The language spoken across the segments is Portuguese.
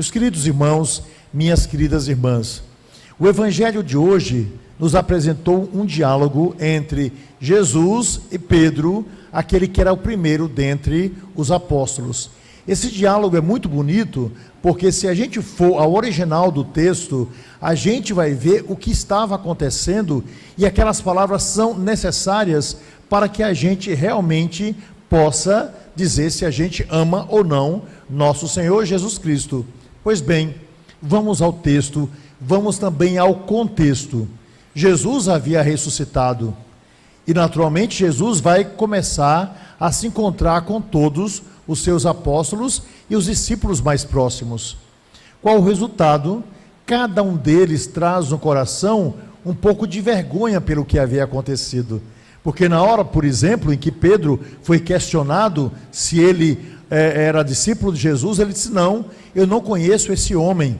Meus queridos irmãos, minhas queridas irmãs, o Evangelho de hoje nos apresentou um diálogo entre Jesus e Pedro, aquele que era o primeiro dentre os apóstolos. Esse diálogo é muito bonito, porque se a gente for ao original do texto, a gente vai ver o que estava acontecendo, e aquelas palavras são necessárias para que a gente realmente possa dizer se a gente ama ou não nosso Senhor Jesus Cristo. Pois bem, vamos ao texto, vamos também ao contexto. Jesus havia ressuscitado, e naturalmente Jesus vai começar a se encontrar com todos os seus apóstolos e os discípulos mais próximos. Qual o resultado? Cada um deles traz no coração um pouco de vergonha pelo que havia acontecido, porque na hora, por exemplo, em que Pedro foi questionado se ele era discípulo de Jesus, ele disse: não, eu não conheço esse homem.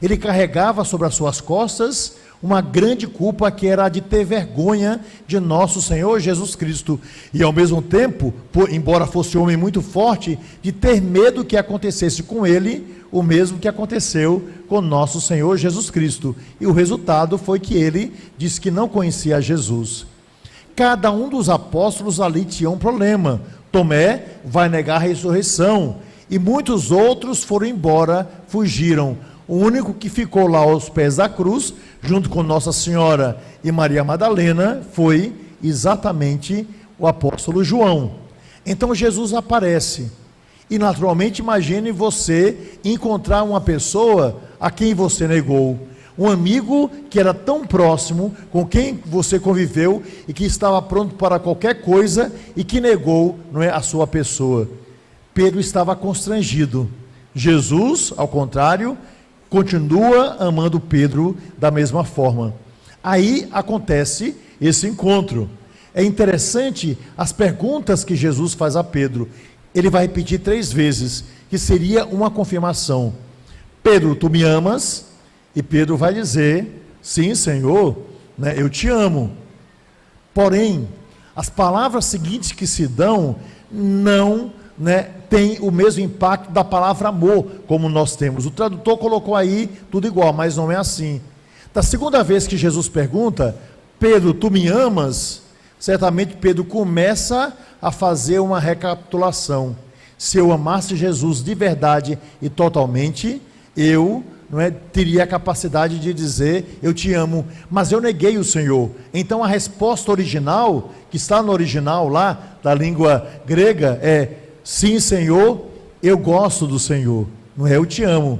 Ele carregava sobre as suas costas uma grande culpa, que era a de ter vergonha de nosso Senhor Jesus Cristo, e ao mesmo tempo, embora fosse um homem muito forte, de ter medo que acontecesse com ele o mesmo que aconteceu com nosso Senhor Jesus Cristo, e o resultado foi que ele disse que não conhecia Jesus. Cada um dos apóstolos ali tinha um problema. Tomé vai negar a ressurreição, e muitos outros foram embora, fugiram. O único que ficou lá aos pés da cruz, junto com Nossa Senhora e Maria Madalena, foi exatamente o apóstolo João. Então Jesus aparece, e naturalmente imagine você encontrar uma pessoa a quem você negou, um amigo que era tão próximo, com quem você conviveu e que estava pronto para qualquer coisa e que negou, não é, a sua pessoa. Pedro estava constrangido. Jesus, ao contrário, continua amando Pedro da mesma forma. Aí acontece esse encontro. É interessante as perguntas que Jesus faz a Pedro. Ele vai repetir 3 vezes, que seria uma confirmação. Pedro, tu me amas? E Pedro vai dizer: sim, Senhor, né, eu te amo. Porém, as palavras seguintes que se dão não tem o mesmo impacto da palavra amor, como nós temos. O tradutor colocou aí tudo igual, mas não é assim. Da segunda vez que Jesus pergunta: Pedro, tu me amas? Certamente Pedro começa a fazer uma recapitulação. Se eu amasse Jesus de verdade e totalmente, eu teria a capacidade de dizer: eu te amo, mas eu neguei o Senhor. Então a resposta original, que está no original lá, da língua grega, é: sim, Senhor, eu gosto do Senhor, não é eu te amo.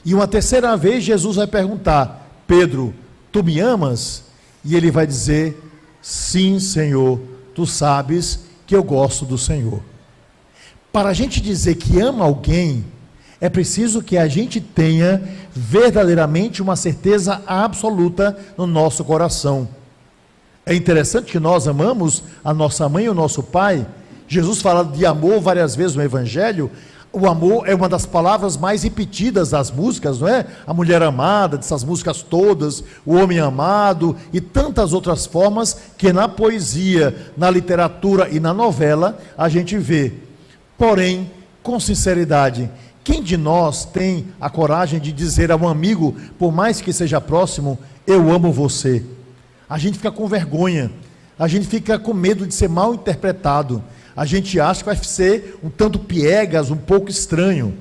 E uma terceira vez Jesus vai perguntar: Pedro, tu me amas? E ele vai dizer: sim, Senhor, tu sabes que eu gosto do Senhor. Para a gente dizer que ama alguém, é preciso que a gente tenha verdadeiramente uma certeza absoluta no nosso coração. É interessante que nós amamos a nossa mãe e o nosso pai. Jesus fala de amor várias vezes no Evangelho. O amor é uma das palavras mais repetidas das músicas, não é? A mulher amada, dessas músicas todas, o homem amado e tantas outras formas que na poesia, na literatura e na novela a gente vê. Porém, com sinceridade, quem de nós tem a coragem de dizer a um amigo, por mais que seja próximo: eu amo você? A gente fica com vergonha, a gente fica com medo de ser mal interpretado, a gente acha que vai ser um tanto piegas, um pouco estranho.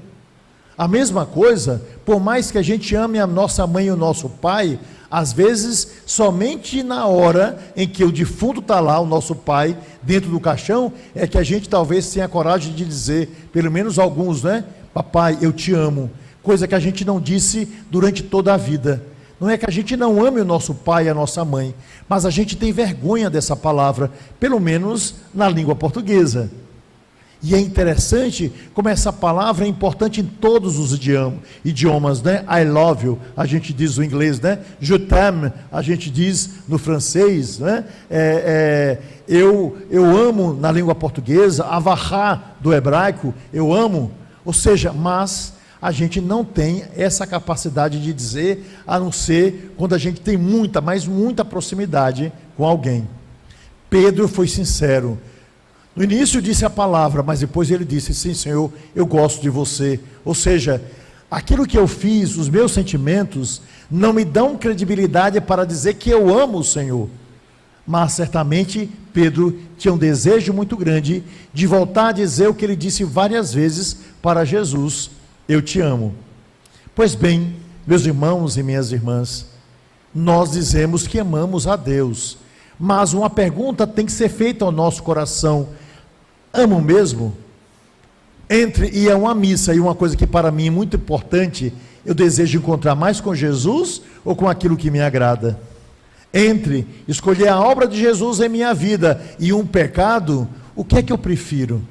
A mesma coisa, por mais que a gente ame a nossa mãe e o nosso pai, às vezes, somente na hora em que o defunto está lá, o nosso pai, dentro do caixão, é que a gente talvez tenha coragem de dizer, pelo menos alguns, né? Papai, eu te amo. Coisa que a gente não disse durante toda a vida. Não é que a gente não ame o nosso pai e a nossa mãe, mas a gente tem vergonha dessa palavra, pelo menos na língua portuguesa. E é interessante como essa palavra é importante em todos os idiomas, né? I love you, a gente diz no inglês, né? Je t'aime, a gente diz no francês, né? Eu amo na língua portuguesa, avahá do hebraico, eu amo. Ou seja, mas a gente não tem essa capacidade de dizer, a não ser quando a gente tem muita, mas muita proximidade com alguém. Pedro foi sincero. No início disse a palavra, mas depois ele disse: sim, Senhor, eu gosto de você. Ou seja, aquilo que eu fiz, os meus sentimentos, não me dão credibilidade para dizer que eu amo o Senhor. Mas certamente Pedro tinha um desejo muito grande de voltar a dizer o que ele disse várias vezes para Jesus: eu te amo. Pois bem, meus irmãos e minhas irmãs, nós dizemos que amamos a Deus, mas uma pergunta tem que ser feita ao nosso coração: amo mesmo? Entre ir a uma missa e uma coisa que para mim é muito importante, eu desejo encontrar mais com Jesus ou com aquilo que me agrada? Entre escolher a obra de Jesus em minha vida e um pecado, o que é que eu prefiro?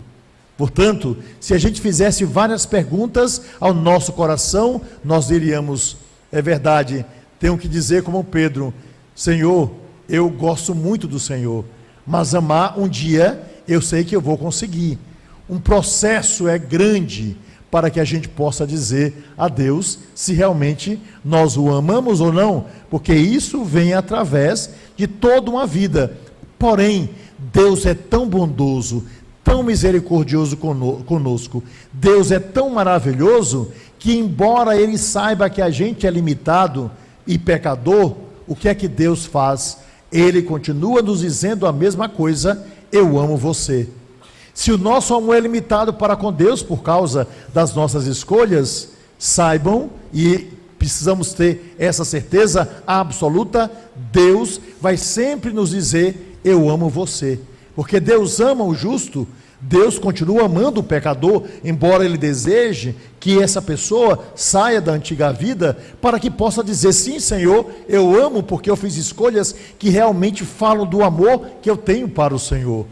Portanto, se a gente fizesse várias perguntas ao nosso coração, nós diríamos: é verdade, tenho que dizer como Pedro: Senhor, eu gosto muito do Senhor, mas amar um dia eu sei que eu vou conseguir. Um processo é grande para que a gente possa dizer a Deus se realmente nós o amamos ou não, porque isso vem através de toda uma vida. Porém, Deus é tão bondoso, tão misericordioso conosco, Deus é tão maravilhoso, que embora Ele saiba que a gente é limitado e pecador, o que é que Deus faz? Ele continua nos dizendo a mesma coisa: eu amo você. Se o nosso amor é limitado para com Deus por causa das nossas escolhas, saibam, e precisamos ter essa certeza absoluta, Deus vai sempre nos dizer: eu amo você. Porque Deus ama o justo, Deus continua amando o pecador, embora Ele deseje que essa pessoa saia da antiga vida, para que possa dizer: sim, Senhor, eu amo porque eu fiz escolhas que realmente falam do amor que eu tenho para o Senhor.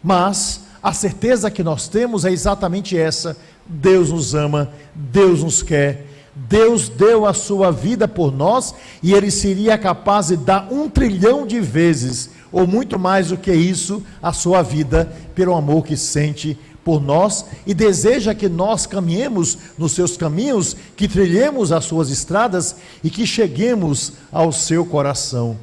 Mas a certeza que nós temos é exatamente essa: Deus nos ama, Deus nos quer, Deus deu a sua vida por nós, e Ele seria capaz de dar 1 trilhão de vezes, ou muito mais do que isso, a sua vida, pelo amor que sente por nós, e deseja que nós caminhemos nos seus caminhos, que trilhemos as suas estradas, e que cheguemos ao seu coração.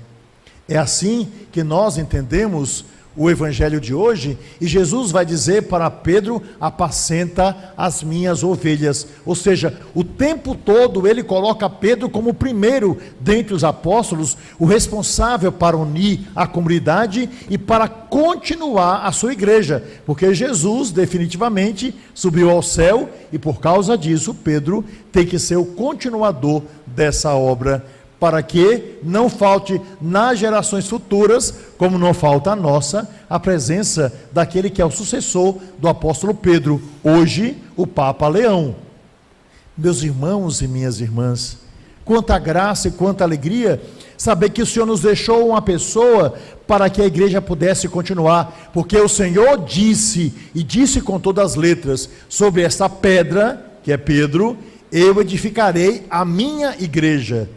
É assim que nós entendemos o evangelho de hoje, e Jesus vai dizer para Pedro: apacenta as minhas ovelhas. Ou seja, o tempo todo ele coloca Pedro como o primeiro dentre os apóstolos, o responsável para unir a comunidade e para continuar a sua igreja, porque Jesus definitivamente subiu ao céu, e por causa disso Pedro tem que ser o continuador dessa obra, para que não falte nas gerações futuras, como não falta a nossa, a presença daquele que é o sucessor do apóstolo Pedro, hoje o Papa Leão. Meus irmãos e minhas irmãs, quanta graça e quanta alegria saber que o Senhor nos deixou uma pessoa para que a igreja pudesse continuar, porque o Senhor disse, e disse com todas as letras, sobre essa pedra, que é Pedro: eu edificarei a minha igreja.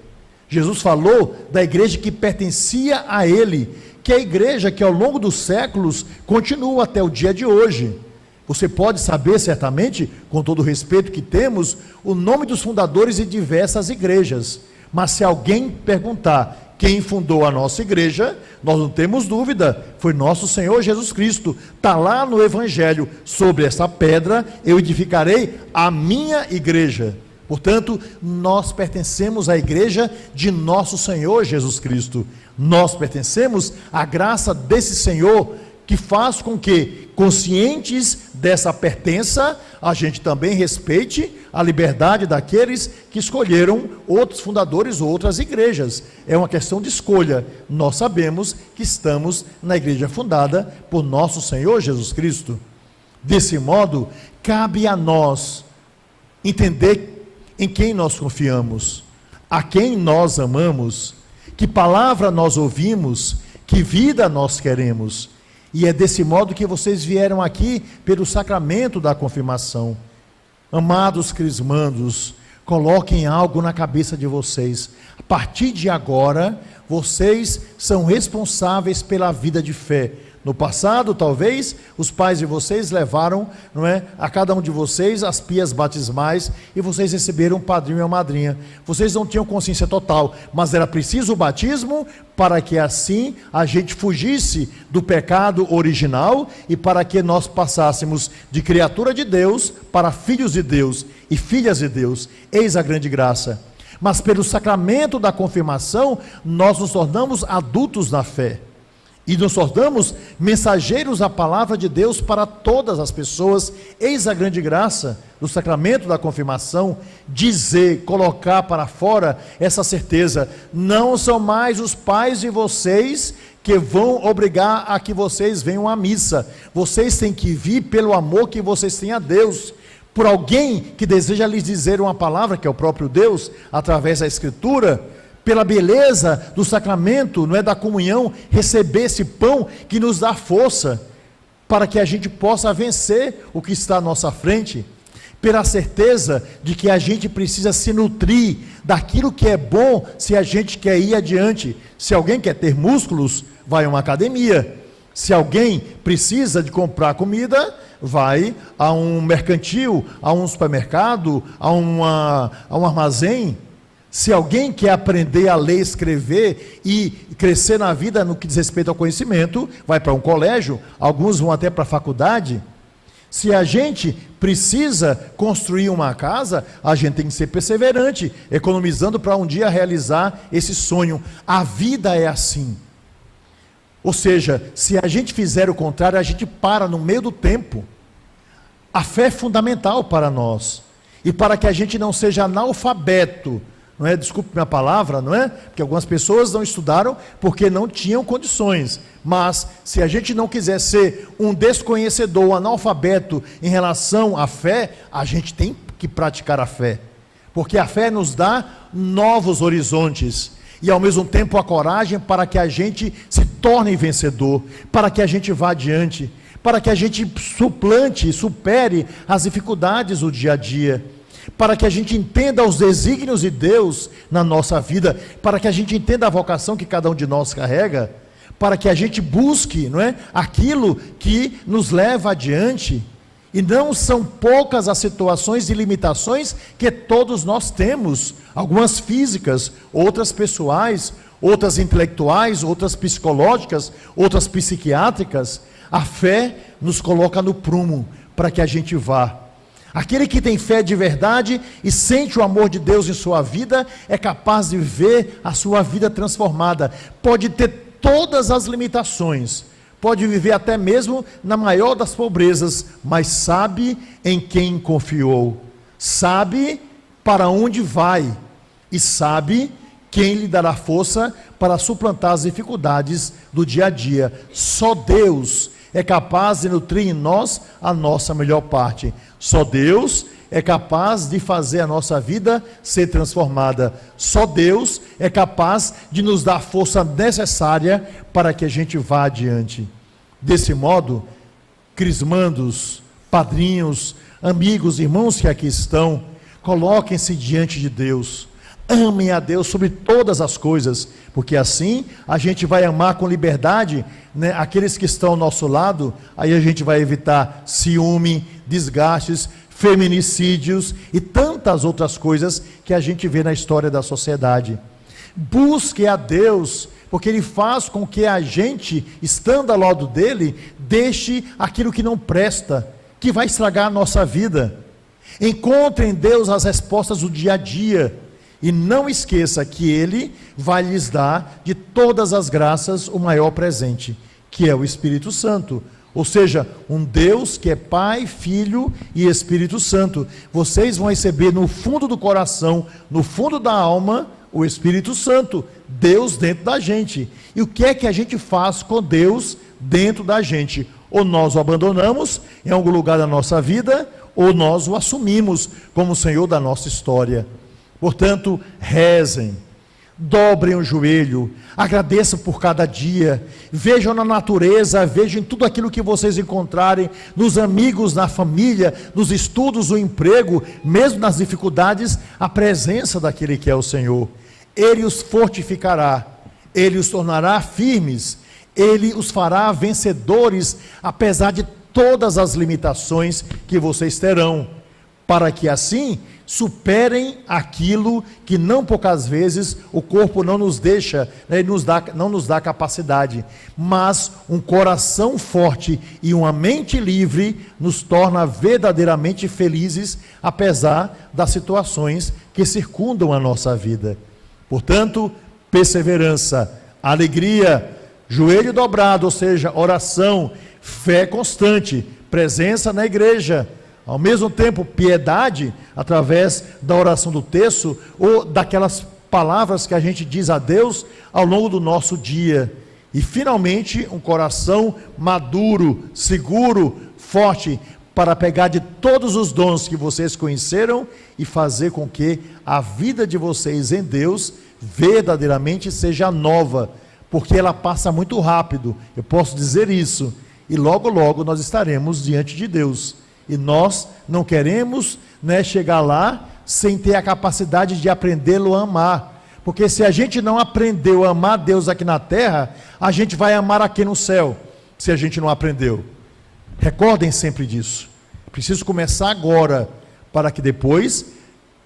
Jesus falou da igreja que pertencia a Ele, que é a igreja que ao longo dos séculos continua até o dia de hoje. Você pode saber certamente, com todo o respeito que temos, o nome dos fundadores de diversas igrejas, mas se alguém perguntar quem fundou a nossa igreja, nós não temos dúvida: foi nosso Senhor Jesus Cristo. Está lá no Evangelho: sobre essa pedra eu edificarei a minha igreja. Portanto, nós pertencemos à igreja de nosso Senhor Jesus Cristo. Nós pertencemos à graça desse Senhor, que faz com que, conscientes dessa pertença, a gente também respeite a liberdade daqueles que escolheram outros fundadores ou outras igrejas. É uma questão de escolha. Nós sabemos que estamos na igreja fundada por nosso Senhor Jesus Cristo. Desse modo, cabe a nós entender em quem nós confiamos, a quem nós amamos, que palavra nós ouvimos, que vida nós queremos. E é desse modo que vocês vieram aqui pelo sacramento da confirmação. Amados crismandos, coloquem algo na cabeça de vocês: a partir de agora, vocês são responsáveis pela vida de fé, No passado, talvez, os pais de vocês levaram, não é, a cada um de vocês as pias batismais e vocês receberam um padrinho e uma madrinha. Vocês não tinham consciência total, mas era preciso o batismo para que assim a gente fugisse do pecado original e para que nós passássemos de criatura de Deus para filhos de Deus e filhas de Deus. Eis a grande graça. Mas pelo sacramento da confirmação, nós nos tornamos adultos na fé. E nos tornamos mensageiros da palavra de Deus para todas as pessoas. Eis a grande graça do sacramento da confirmação, dizer, colocar para fora essa certeza: não são mais os pais de vocês que vão obrigar a que vocês venham à missa. Vocês têm que vir pelo amor que vocês têm a Deus, por alguém que deseja lhes dizer uma palavra, que é o próprio Deus, através da Escritura, pela beleza do sacramento, não é, da comunhão, receber esse pão que nos dá força, para que a gente possa vencer o que está à nossa frente, pela certeza de que a gente precisa se nutrir daquilo que é bom, se a gente quer ir adiante. Se alguém quer ter músculos, vai a uma academia. Se alguém precisa de comprar comida, vai a um mercantil, a um supermercado, a um armazém. Se alguém quer aprender a ler, escrever e crescer na vida no que diz respeito ao conhecimento, vai para um colégio, alguns vão até para a faculdade. Se a gente precisa construir uma casa, a gente tem que ser perseverante, economizando para um dia realizar esse sonho. A vida é assim. Ou seja, se a gente fizer o contrário, a gente para no meio do tempo. A fé é fundamental para nós. E para que a gente não seja analfabeto, não é? Desculpe minha palavra, não é? Porque algumas pessoas não estudaram porque não tinham condições. Mas se a gente não quiser ser um desconhecedor, um analfabeto em relação à fé, a gente tem que praticar a fé. Porque a fé nos dá novos horizontes e ao mesmo tempo a coragem para que a gente se torne vencedor, para que a gente vá adiante, para que a gente suplante, supere as dificuldades do dia a dia, para que a gente entenda os desígnios de Deus na nossa vida, para que a gente entenda a vocação que cada um de nós carrega, para que a gente busque, não é, aquilo que nos leva adiante. E não são poucas as situações e limitações que todos nós temos, algumas físicas, outras pessoais, outras intelectuais, outras psicológicas, outras psiquiátricas. A fé nos coloca no prumo para que a gente vá. Aquele que tem fé de verdade e sente o amor de Deus em sua vida, é capaz de ver a sua vida transformada. Pode ter todas as limitações, pode viver até mesmo na maior das pobrezas, mas sabe em quem confiou, sabe para onde vai e sabe quem lhe dará força para suplantar as dificuldades do dia a dia. Só Deus é capaz de nutrir em nós a nossa melhor parte. Só Deus é capaz de fazer a nossa vida ser transformada. Só Deus é capaz de nos dar a força necessária para que a gente vá adiante. Desse modo, crismandos, padrinhos, amigos, irmãos que aqui estão, coloquem-se diante de Deus. Amem a Deus sobre todas as coisas, porque assim a gente vai amar com liberdade, né, aqueles que estão ao nosso lado. Aí a gente vai evitar ciúme, desgastes, feminicídios e tantas outras coisas que a gente vê na história da sociedade. Busque a Deus, porque Ele faz com que a gente, estando ao lado dEle, deixe aquilo que não presta, que vai estragar a nossa vida. Encontre em Deus as respostas do dia a dia. E não esqueça que Ele vai lhes dar de todas as graças o maior presente, que é o Espírito Santo. Ou seja, um Deus que é Pai, Filho e Espírito Santo. Vocês vão receber no fundo do coração, no fundo da alma, o Espírito Santo, Deus dentro da gente. E o que é que a gente faz com Deus dentro da gente? Ou nós o abandonamos em algum lugar da nossa vida, ou nós o assumimos como Senhor da nossa história. Portanto, rezem, dobrem o joelho, agradeçam por cada dia, vejam na natureza, vejam em tudo aquilo que vocês encontrarem, nos amigos, na família, nos estudos, no emprego, mesmo nas dificuldades, a presença daquele que é o Senhor. Ele os fortificará, Ele os tornará firmes, Ele os fará vencedores, apesar de todas as limitações que vocês terão, para que assim superem aquilo que não poucas vezes o corpo não nos deixa, né, não nos dá capacidade, mas um coração forte e uma mente livre nos torna verdadeiramente felizes, apesar das situações que circundam a nossa vida. Portanto, perseverança, alegria, joelho dobrado, ou seja, oração, fé constante, presença na igreja, ao mesmo tempo piedade, através da oração do terço, ou daquelas palavras que a gente diz a Deus ao longo do nosso dia, e finalmente um coração maduro, seguro, forte, para pegar de todos os dons que vocês conheceram e fazer com que a vida de vocês em Deus verdadeiramente seja nova, porque ela passa muito rápido, eu posso dizer isso, e logo logo nós estaremos diante de Deus, e nós não queremos, né, chegar lá sem ter a capacidade de aprendê-lo a amar, porque se a gente não aprendeu a amar Deus aqui na terra, a gente vai amar aqui no céu, se a gente não aprendeu. Recordem sempre disso, preciso começar agora, para que depois,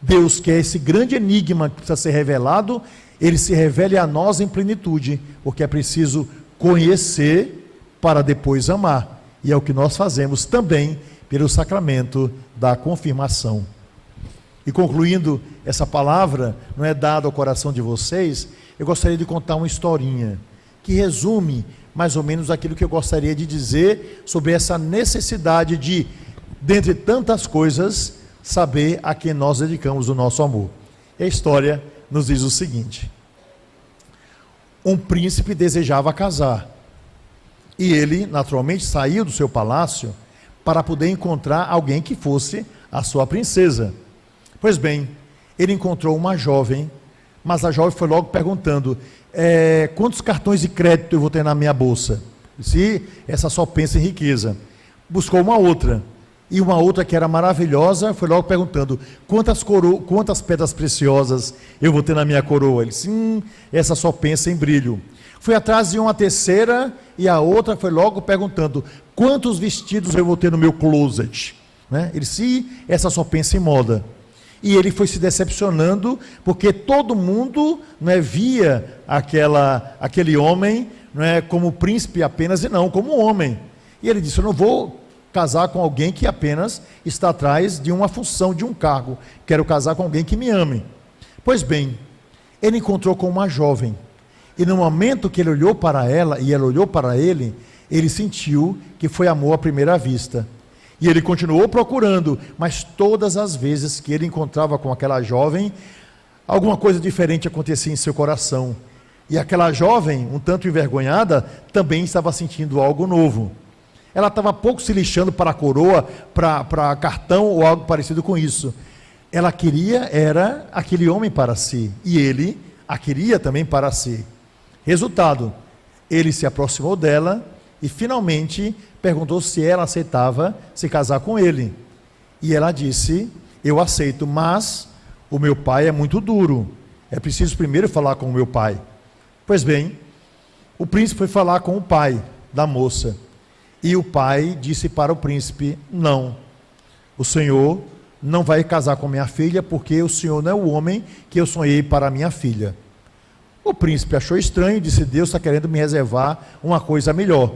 Deus, que é esse grande enigma que precisa ser revelado, Ele se revele a nós em plenitude, porque é preciso conhecer para depois amar, e é o que nós fazemos também pelo sacramento da confirmação. E concluindo essa palavra, não é dada ao coração de vocês, eu gostaria de contar uma historinha, que resume mais ou menos aquilo que eu gostaria de dizer sobre essa necessidade de, dentre tantas coisas, saber a quem nós dedicamos o nosso amor. E a história nos diz o seguinte: um príncipe desejava casar, e ele naturalmente saiu do seu palácio para poder encontrar alguém que fosse a sua princesa. Pois bem, ele encontrou uma jovem, mas a jovem foi logo perguntando, quantos cartões de crédito eu vou ter na minha bolsa? Se essa só pensa em riqueza. Buscou uma outra, e uma outra que era maravilhosa, foi logo perguntando, quantas pedras preciosas eu vou ter na minha coroa? Ele disse, essa só pensa em brilho. Foi atrás de uma terceira, e a outra foi logo perguntando, quantos vestidos eu vou ter no meu closet? Né? Ele disse, essa só pensa em moda. E ele foi se decepcionando, porque todo mundo, né, via aquele homem, né, como príncipe apenas, e não como homem. E ele disse, eu não vou casar com alguém que apenas está atrás de uma função, de um cargo. Quero casar com alguém que me ame. Pois bem, ele encontrou com uma jovem. E no momento que ele olhou para ela, e ela olhou para ele, ele sentiu que foi amor à primeira vista. E ele continuou procurando, mas todas as vezes que ele encontrava com aquela jovem, alguma coisa diferente acontecia em seu coração. E aquela jovem, um tanto envergonhada, também estava sentindo algo novo. Ela estava pouco se lixando para a coroa, para cartão ou algo parecido com isso. Ela queria, era aquele homem para si, e ele a queria também para si. Resultado, ele se aproximou dela e finalmente perguntou se ela aceitava se casar com ele. E ela disse, eu aceito, mas o meu pai é muito duro, é preciso primeiro falar com o meu pai. Pois bem, o príncipe foi falar com o pai da moça, e o pai disse para o príncipe, não, o senhor não vai casar com minha filha, porque o senhor não é o homem que eu sonhei para a minha filha. O príncipe achou estranho e disse, Deus está querendo me reservar uma coisa melhor.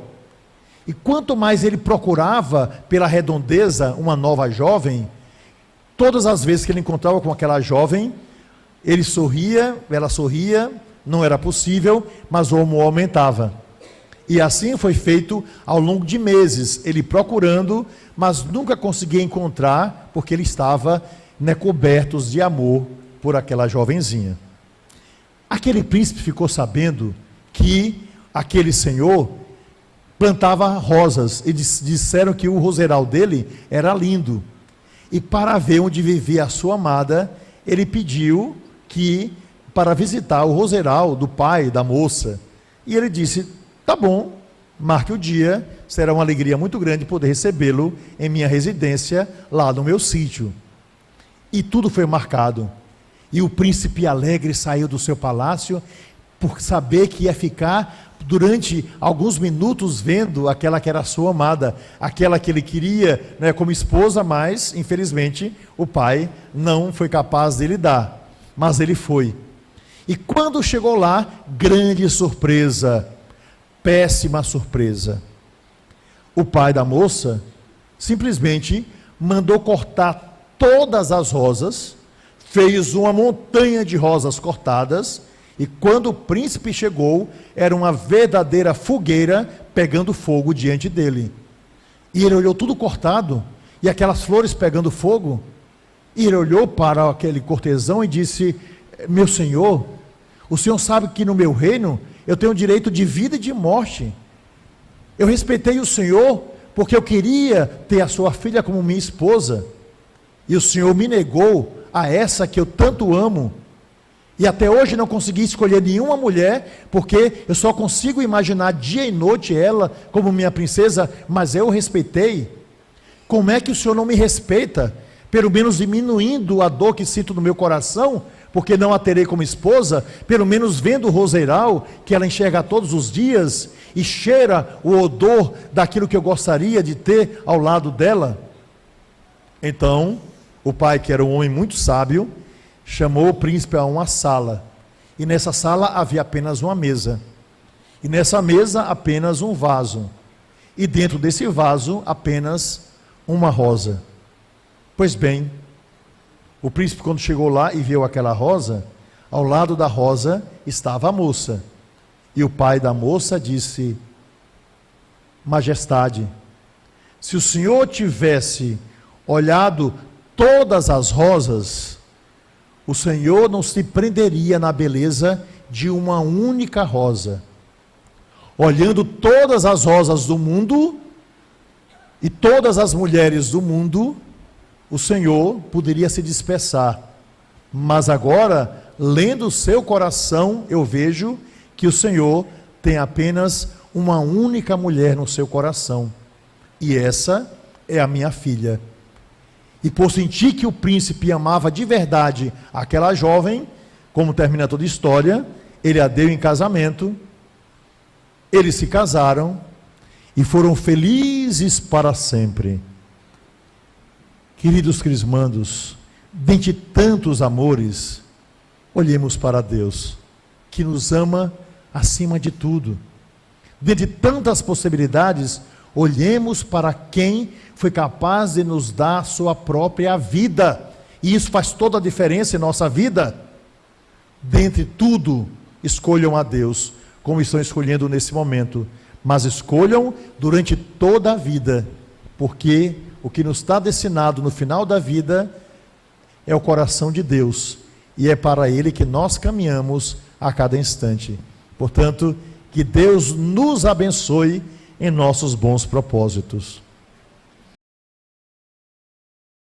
E quanto mais ele procurava pela redondeza uma nova jovem, todas as vezes que ele encontrava com aquela jovem, ele sorria, ela sorria, não era possível, mas o amor aumentava. E assim foi feito ao longo de meses, ele procurando, mas nunca conseguia encontrar, porque ele estava, né, coberto de amor por aquela jovenzinha. Aquele príncipe ficou sabendo que aquele senhor plantava rosas, e disseram que o roseral dele era lindo, e para ver onde vivia a sua amada, ele pediu para visitar o roseral do pai da moça, e ele disse, tá bom, marque o dia, será uma alegria muito grande poder recebê-lo em minha residência, lá no meu sítio. E tudo foi marcado, e o príncipe alegre saiu do seu palácio, por saber que ia ficar durante alguns minutos vendo aquela que era a sua amada, aquela que ele queria, né, como esposa, mas infelizmente o pai não foi capaz de lhe dar, mas ele foi. E quando chegou lá, grande surpresa, péssima surpresa. O pai da moça simplesmente mandou cortar todas as rosas, fez uma montanha de rosas cortadas, e quando o príncipe chegou, era uma verdadeira fogueira pegando fogo diante dele. E ele olhou tudo cortado, e aquelas flores pegando fogo, e ele olhou para aquele cortesão e disse: meu senhor, o senhor sabe que no meu reino eu tenho direito de vida e de morte. Eu respeitei o senhor porque eu queria ter a sua filha como minha esposa, e o senhor me negou a essa que eu tanto amo, e até hoje não consegui escolher nenhuma mulher, porque eu só consigo imaginar dia e noite ela como minha princesa, mas eu respeitei. Como é que o senhor não me respeita? Pelo menos diminuindo a dor que sinto no meu coração, porque não a terei como esposa, pelo menos vendo o roseiral, que ela enxerga todos os dias, e cheira o odor daquilo que eu gostaria de ter ao lado dela. Então, o pai, que era um homem muito sábio, chamou o príncipe a uma sala, e nessa sala havia apenas uma mesa, e nessa mesa apenas um vaso, e dentro desse vaso apenas uma rosa. Pois bem, o príncipe, quando chegou lá e viu aquela rosa, ao lado da rosa estava a moça, e o pai da moça disse: majestade, se o senhor tivesse olhado todas as rosas, o senhor não se prenderia na beleza de uma única rosa. Olhando todas as rosas do mundo e todas as mulheres do mundo, o senhor poderia se dispersar, mas agora, lendo o seu coração, eu vejo que o senhor tem apenas uma única mulher no seu coração, e essa é a minha filha. E por sentir que o príncipe amava de verdade aquela jovem, como termina toda a história, ele a deu em casamento, eles se casaram e foram felizes para sempre. Queridos crismandos, dentre tantos amores, olhemos para Deus, que nos ama acima de tudo. Dentre tantas possibilidades, olhemos para quem foi capaz de nos dar sua própria vida, e isso faz toda a diferença em nossa vida. Dentre tudo, escolham a Deus, como estão escolhendo nesse momento, mas escolham durante toda a vida, porque o que nos está destinado no final da vida é o coração de Deus, e é para Ele que nós caminhamos a cada instante. Portanto, que Deus nos abençoe em nossos bons propósitos.